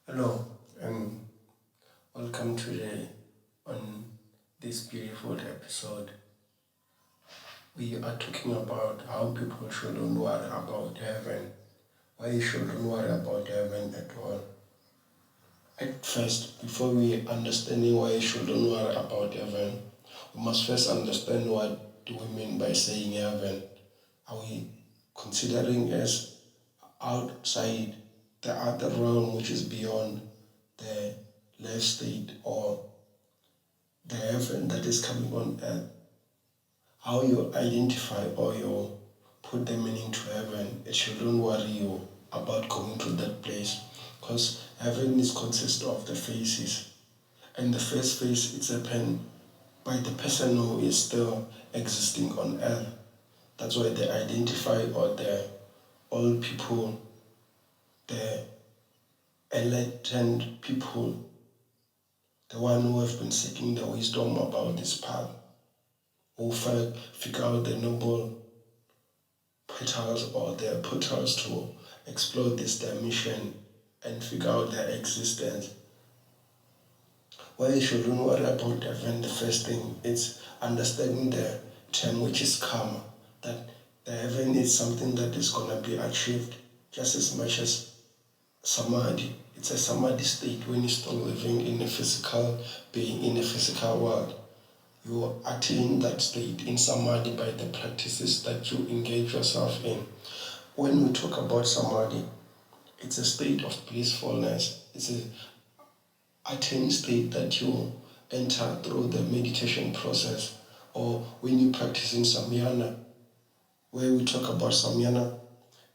Hello and welcome today on this beautiful episode. We are talking about how people shouldn't worry about heaven, why you shouldn't worry about heaven at all. At first, before we understanding why you shouldn't worry about heaven, we must first understand what do we mean by saying heaven. Are we considering as outside the other realm which is beyond the life state or the heaven that is coming on earth? How you identify or you put the meaning to heaven, it shouldn't worry you about going to that place, because heaven is consist of the phases, and the first phase is happened by the person who is still existing on earth. That's why they identify or the old people, the enlightened people, the one who have been seeking the wisdom about this path, who figure out the noble portals or the portals to explore this dimension and figure out their existence. Why you shouldn't worry about heaven, the first thing is understanding the term which is karma, that the heaven is something that is going to be achieved just as much as Samadhi. It's a Samadhi state when you're still living in a physical being, in a physical world. You attain that state in Samadhi by the practices that you engage yourself in. When we talk about Samadhi, it's a state of blissfulness. It's an attained state that you enter through the meditation process, or when you practice in Samyama. Where we talk about Samyama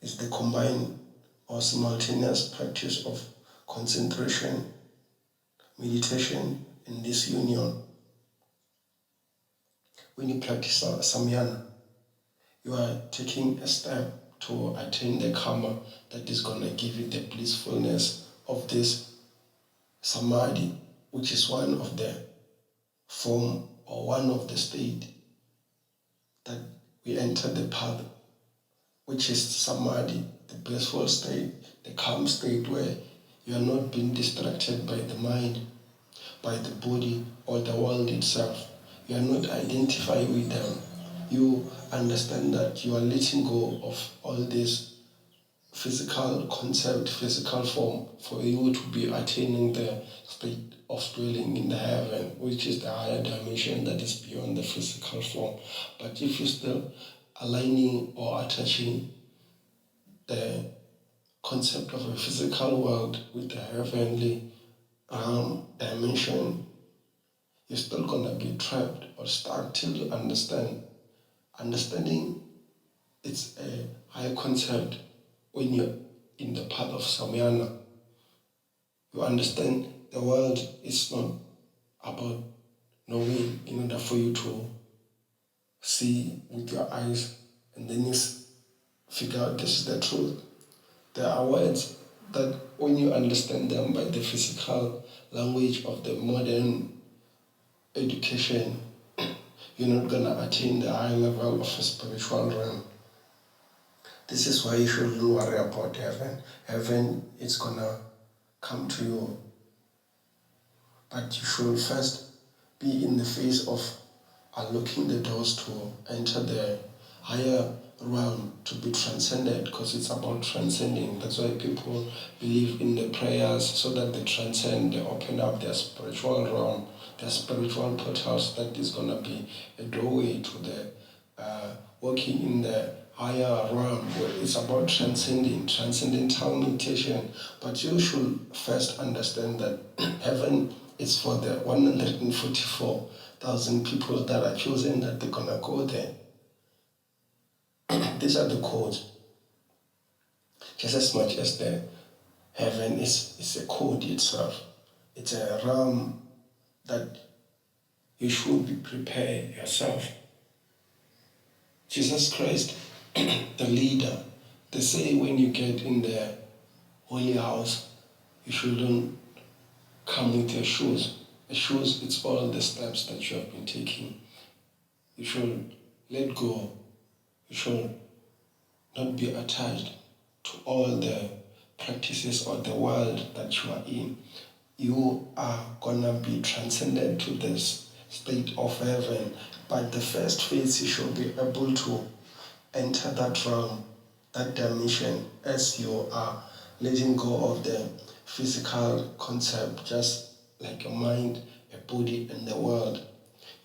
is the combined or simultaneous practice of concentration, meditation in this union. When you practice Samyama, you are taking a step to attain the karma that is going to give you the blissfulness of this Samadhi, which is one of the form or one of the state that we enter the path, which is Samadhi, the blissful state, the calm state where you are not being distracted by the mind, by the body or the world itself. You are not identified with them. You understand that you are letting go of all this physical concept, physical form, for you to be attaining the state of dwelling in the heaven, which is the higher dimension that is beyond the physical form. But if you're still aligning or attaching the concept of a physical world with the heavenly dimension, you're still gonna be trapped or stuck till you understand. Understanding it's a higher concept when you're in the path of Samyama. You understand the world is not about knowing in order for you to see with your eyes and then you figure out this is the truth. There are words that when you understand them by the physical language of the modern education, you're not gonna attain the high level of a spiritual realm. This is why you shouldn't worry about heaven. Heaven is gonna come to you. But you should first be in the phase of unlocking the doors to enter the higher realm, to be transcended, because it's about transcending. That's why people believe in the prayers, so that they transcend, they open up their spiritual realm, their spiritual portals. That is going to be a doorway to the working in the higher realm, where it's about transcending, transcendental meditation. But you should first understand that heaven is for the 144,000 people that are chosen, that they're going to go there. These are the codes. Just as much as the heaven is a code itself. It's a realm that you should be prepared yourself. Jesus Christ, the leader, they say when you get in the holy house, you shouldn't come with your shoes. The shoes, it's all the steps that you have been taking. You should let go. You should not be attached to all the practices or the world that you are in, you are gonna be transcended to this state of heaven. But the first phase, you should be able to enter that realm, that dimension, as you are letting go of the physical concept, just like a mind, a body, and the world.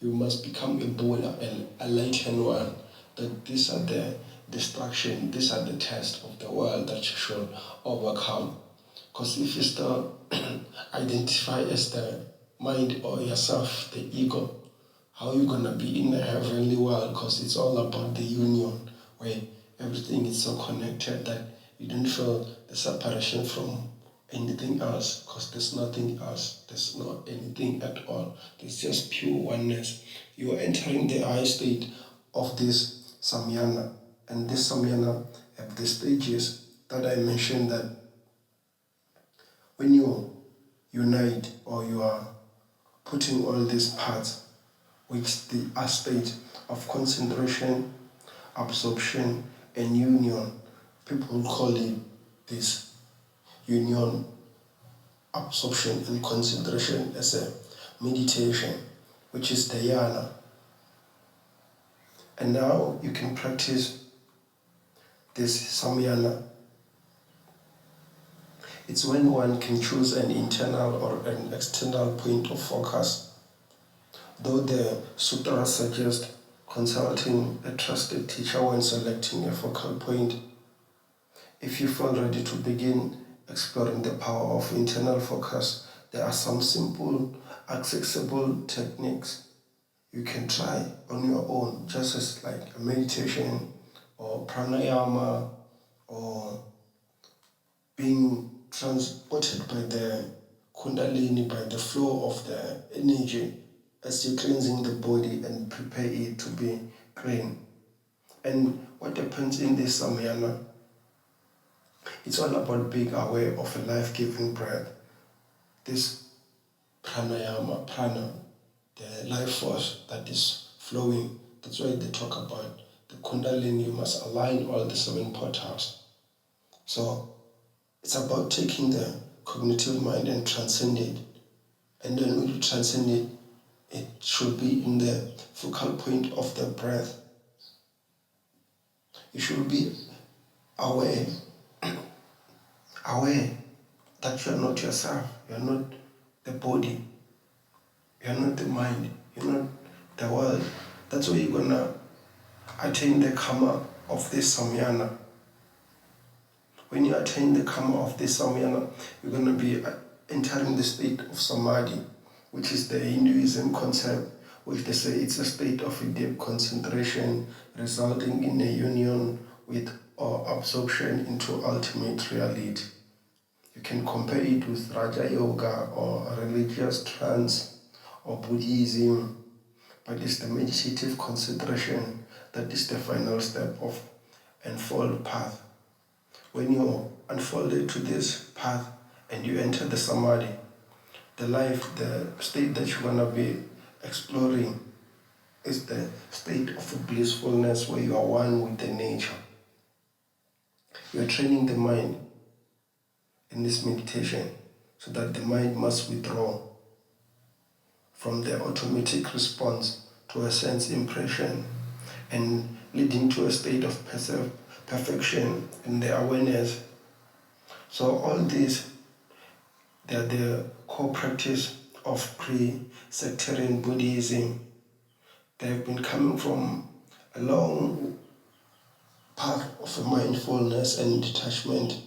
You must become a Buddha, an enlightened one. That these are the distraction, these are the tests of the world that you should overcome. Because if you still identify as the mind or yourself, the ego, how are you gonna be in the heavenly world? Because it's all about the union, where everything is so connected that you don't feel the separation from anything else, because there's nothing else, there's not anything at all. There's just pure oneness. You are entering the high state of this Samyama, and this Samyama have the stages that I mentioned, that when you unite or you are putting all these parts, which the state of concentration, absorption, and union, people call it this union, absorption, and concentration as a meditation, which is dhyana. And now you can practice this Samyama. It's when one can choose an internal or an external point of focus. Though the sutra suggests consulting a trusted teacher when selecting a focal point, if you feel ready to begin exploring the power of internal focus, there are some simple, accessible techniques you can try on your own, just as like a meditation or pranayama, or being transported by the kundalini, by the flow of the energy, as you're cleansing the body and prepare it to be clean. And what happens in this Samyama, it's all about being aware of a life-giving breath. This pranayama, prana, the life force that is flowing. That's why they talk about the kundalini. You must align all the 7 portals. So it's about taking the cognitive mind and transcend it. And then when you transcend it, it should be in the focal point of the breath. You should be aware that you are not yourself, you are not the body, you are not the mind, you are not the world. That's why you're gonna attain the karma of this Samyama. When you attain the karma of this Samyama, you're gonna be entering the state of Samadhi, which is the Hinduism concept, which they say it's a state of a deep concentration resulting in a union with or absorption into ultimate reality. You can compare it with Raja Yoga or religious trance or Buddhism, but it's the meditative concentration that is the final step of unfold path. When you unfold it to this path and you enter the Samadhi, the state that you're going to be exploring is the state of blissfulness where you are one with the nature. You are training the mind in this meditation so that the mind must withdraw from the automatic response to a sense impression and leading to a state of perfection in the awareness. So all these, they are the core practice of pre-sectarian Buddhism. They have been coming from a long path of mindfulness and detachment,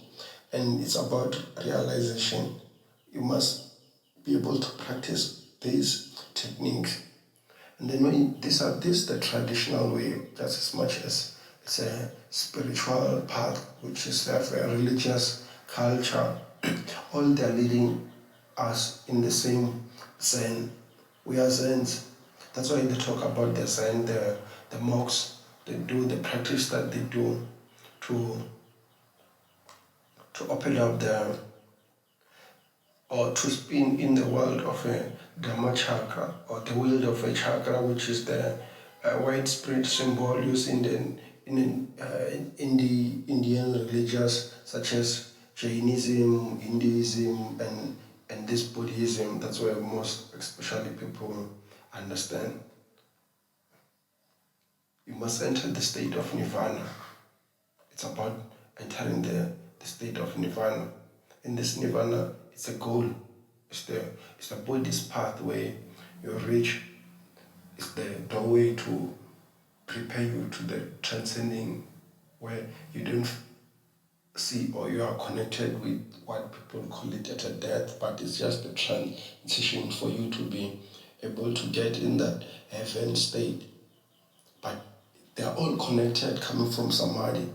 and it's about realization. You must be able to practice these techniques. And then when the traditional way, just as much as it's a spiritual path, which is a religious culture, all they're leading us in the same Zen. We are Zens. That's why they talk about the Zen, the monks, they do the practice that they do to open up or to spin in the world of a Dhamma chakra, or the world of a chakra, which is the widespread symbol used in the Indian religions, such as Jainism, Hinduism, and this Buddhism. That's where most, especially people, understand. You must enter the state of Nirvana. It's about entering the state of Nirvana. In this Nirvana, it's a goal. It's the Buddhist path where you reach. It's the doorway to prepare you to the transcending, where you don't see or you are connected with what people call it at a death, but it's just a transition for you to be able to get in that heaven state. But they are all connected, coming from Samadhi.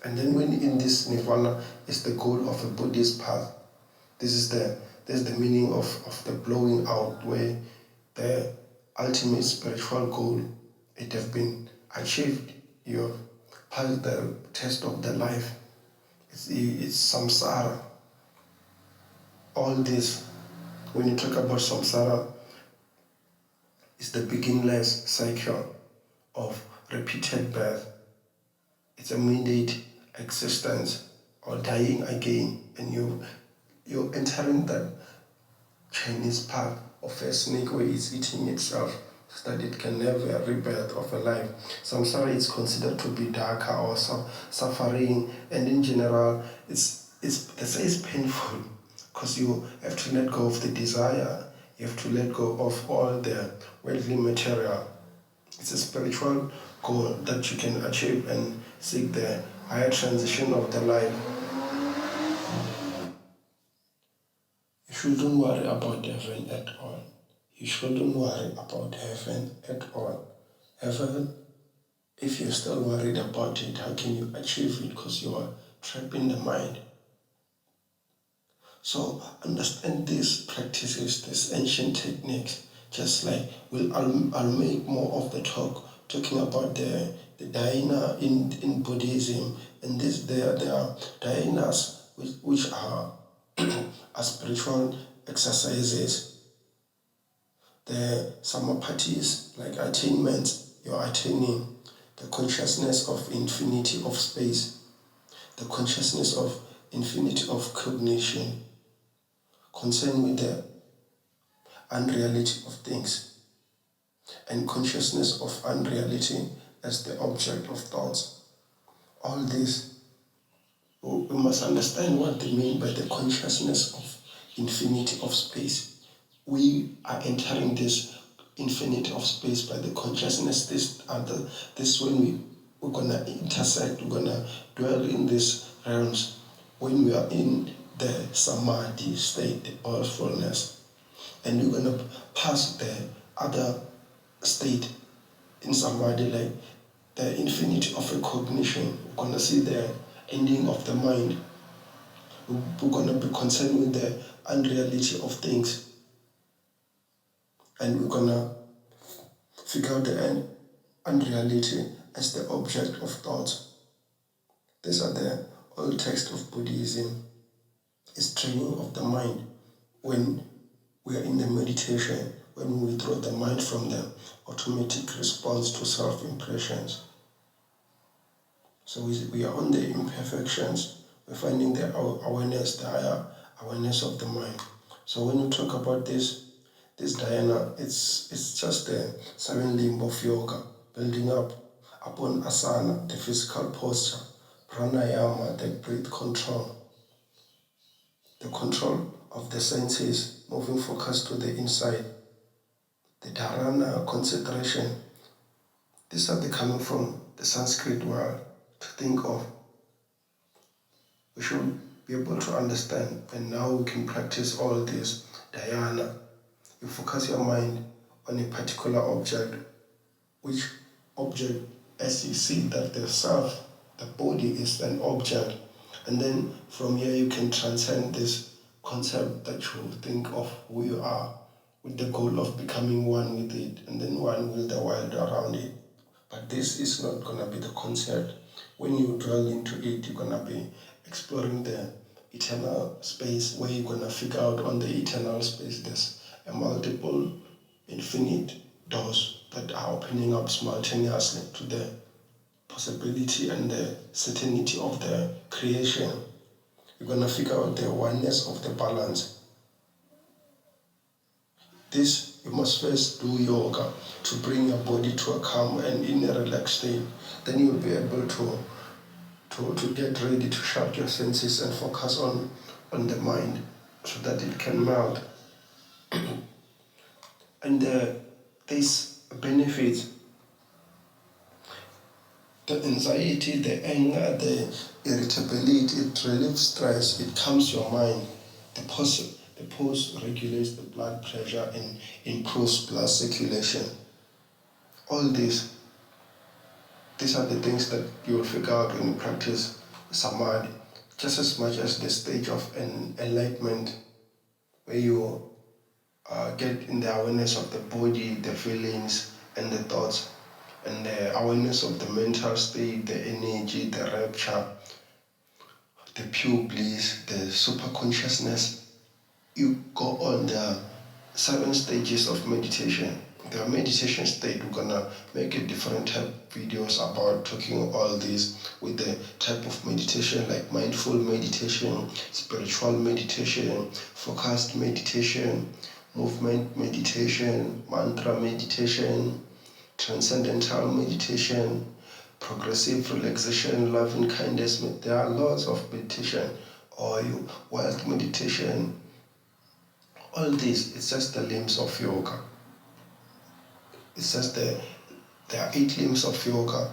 And then when in this Nirvana is the goal of a Buddhist path. There's the meaning of the blowing out, where the ultimate spiritual goal, it has been achieved. You passed the test of the life. It's samsara. All this, when you talk about samsara, it's the beginningless cycle of repeated birth. It's a immediate existence or dying again, and you're entering that Chinese path of a snake where it's eating itself so that it can have a rebirth of a life. Samsara is considered to be darker or suffering, and in general, they say it's painful because you have to let go of the desire, you have to let go of all the worldly material. It's a spiritual goal that you can achieve and seek the higher transition of the life. You shouldn't worry about heaven at all. You shouldn't worry about heaven at all. Heaven, if you're still worried about it, how can you achieve it? Because you are trapped in the mind. So understand these practices, these ancient techniques. Just like I'll make more of the talking about the dhyana in Buddhism, and there are dhyanas which are spiritual exercises. The samapattis, like attainments, you're attaining the consciousness of infinity of space, the consciousness of infinity of cognition, concerned with the unreality of things, and consciousness of unreality as the object of thoughts. All this, we must understand what they mean by the consciousness of infinity of space. We are entering this infinity of space by the consciousness. This when we're gonna intersect, we're gonna dwell in these realms when we are in the Samadhi state, the powerfulness, and we're gonna pass the other state in Samadhi, like the infinity of a cognition. We're gonna see the ending of the mind. We're gonna be concerned with the unreality of things, and we're gonna figure out the unreality as the object of thought. These are the old text of Buddhism. It's training of the mind. When we are in the meditation, when we withdraw the mind from the automatic response to self-impressions. So we are on the imperfections. We're finding the awareness, the higher awareness of the mind. So when we talk about this dhyana, it's just the 7 limb of yoga, building up upon asana, the physical posture, pranayama, the breath control, the control of the senses, moving focus to the inside, the dharana, concentration. These are coming from the Sanskrit word to think of. We should be able to understand, and now we can practice all this dhyana. You focus your mind on a particular object, which object, as you see that the self, the body is an object, and then from here you can transcend this concept that you think of who you are, with the goal of becoming one with it, and then one with the world around it. But this is not going to be the concept. When you dwell into it, you're going to be exploring the eternal space, where you're going to figure out on the eternal space there's a multiple infinite doors that are opening up simultaneously to the possibility and the certainty of the creation. you're going to figure out the oneness of the balance. This, you must first do yoga to bring your body to a calm and in a relaxed state. Then you'll be able to get ready to shut your senses and focus on the mind so that it can melt. And there's benefits. The anxiety, the anger, the irritability, it relieves stress, it calms your mind. The pose regulates the blood pressure and improves blood circulation. All these are the things that you will figure out when you practice Samadhi, just as much as the stage of enlightenment, where you get in the awareness of the body, the feelings, and the thoughts, and the awareness of the mental state, the energy, the rapture, the pure bliss, the super consciousness. You go on the 7 stages of meditation. The meditation state, we're gonna make a different type of videos about talking all these with the type of meditation like mindful meditation, spiritual meditation, focused meditation, movement meditation, mantra meditation, transcendental meditation, progressive relaxation, loving kindness. There are lots of meditation, or wealth meditation. All this, it's just the limbs of yoga. It's just there are 8 limbs of yoga,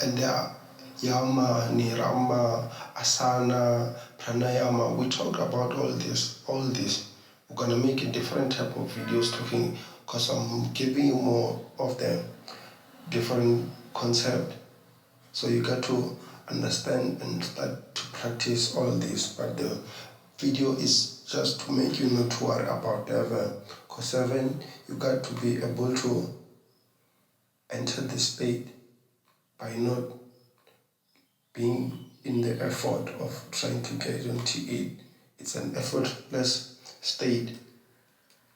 and there are yama, nirvana, asana, pranayama. We talk about all this. We're gonna make a different type of videos talking, because I'm giving you more of the different concept. So you got to understand and start to practice all this. But the video is just to make you not to worry about heaven. Because heaven, you got to be able to enter the state by not being in the effort of trying to get into it. It's an effortless state.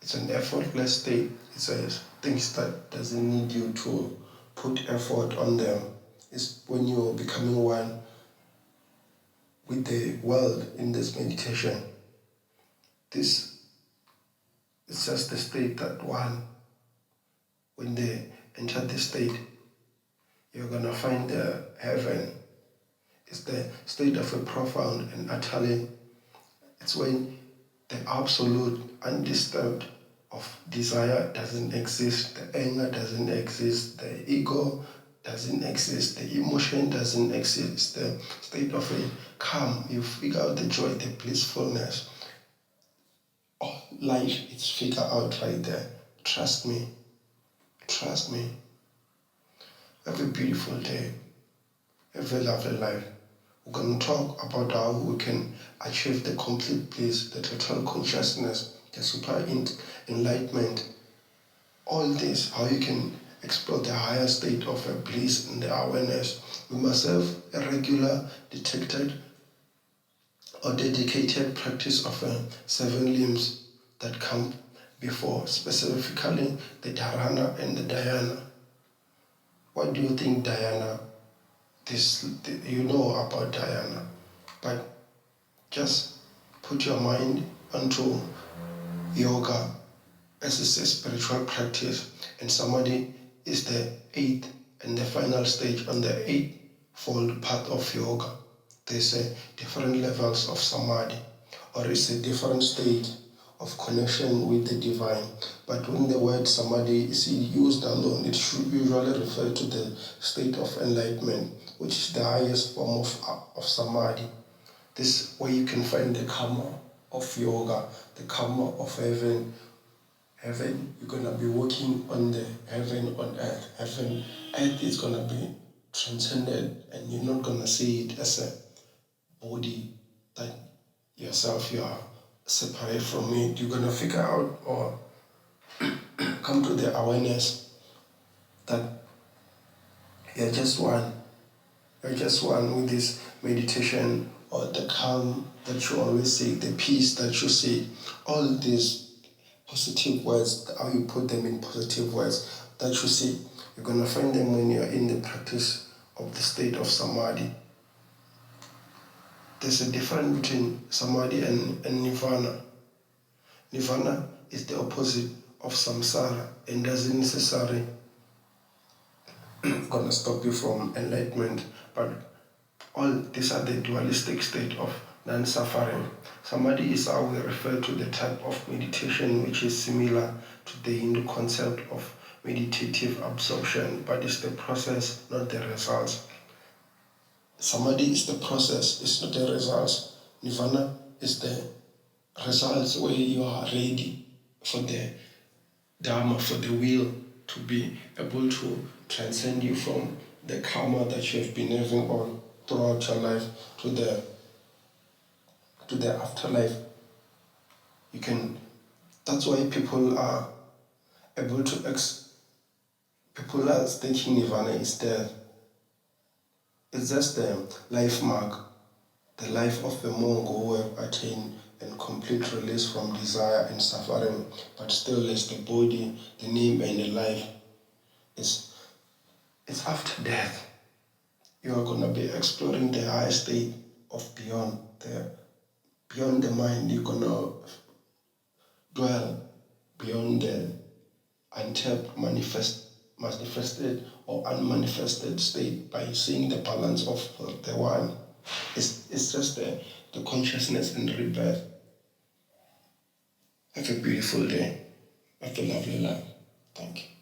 It's a things that doesn't need you to put effort on them. It's when you're becoming one with the world in this meditation. This is just the state that one, when they enter the state, you're gonna find the heaven. It's the state of a profound and utterly, it's when the absolute undisturbed of desire doesn't exist, the anger doesn't exist, the ego doesn't exist, the emotion doesn't exist, the state of a calm. You figure out the joy, the blissfulness. Oh, life is figured out right there. Trust me. Have a beautiful day. Have a lovely life. We're going to talk about how we can achieve the complete bliss, the total consciousness, the super enlightenment. All this, how you can explore the higher state of a bliss and the awareness. We must have a regular, detected, or dedicated practice of 7 limbs that come before, specifically the dharana and the dhyana. What do you think dhyana? You know about dhyana, but just put your mind onto yoga as it's a spiritual practice, and samadhi is the 8th and the final stage on the 8-fold path of yoga. There's different levels of samadhi, or it's a different stage of connection with the divine. But when the word samadhi is used alone, it should usually refer to the state of enlightenment, which is the highest form of samadhi. This is where you can find the karma of yoga, the karma of heaven. Heaven, you're going to be working on the heaven on earth. Earth is going to be transcended, and you're not going to see it as a body that yourself you are separate from it. You're going to figure out or come to the awareness that you're just one. You're just one with this meditation, or the calm that you always seek, the peace that you seek. All these positive words, how you put them in positive words that you seek, you're going to find them when you're in the practice of the state of samadhi. there's a difference between Samadhi and Nirvana. Nirvana is the opposite of samsara and doesn't necessarily gonna stop you from enlightenment, but all these are the dualistic state of non-suffering. Samadhi is how we refer to the type of meditation which is similar to the Hindu concept of meditative absorption, but it's the process, not the results. Samadhi is the process, it's not the results. Nirvana is the results where you are ready for the dharma, for the will to be able to transcend you from the karma that you have been having on throughout your life to the afterlife. That's why people are able to people are thinking Nirvana is death. It's just the life mark, the life of the monk who have attained and complete release from desire and suffering, but still as the body, the name and the life. It's after death. You are going to be exploring the higher state of beyond the mind. You're going to dwell beyond the untapped, manifested or unmanifested state by seeing the balance of the one. It's just the consciousness and rebirth. Have a beautiful day. Have a lovely life. Thank you.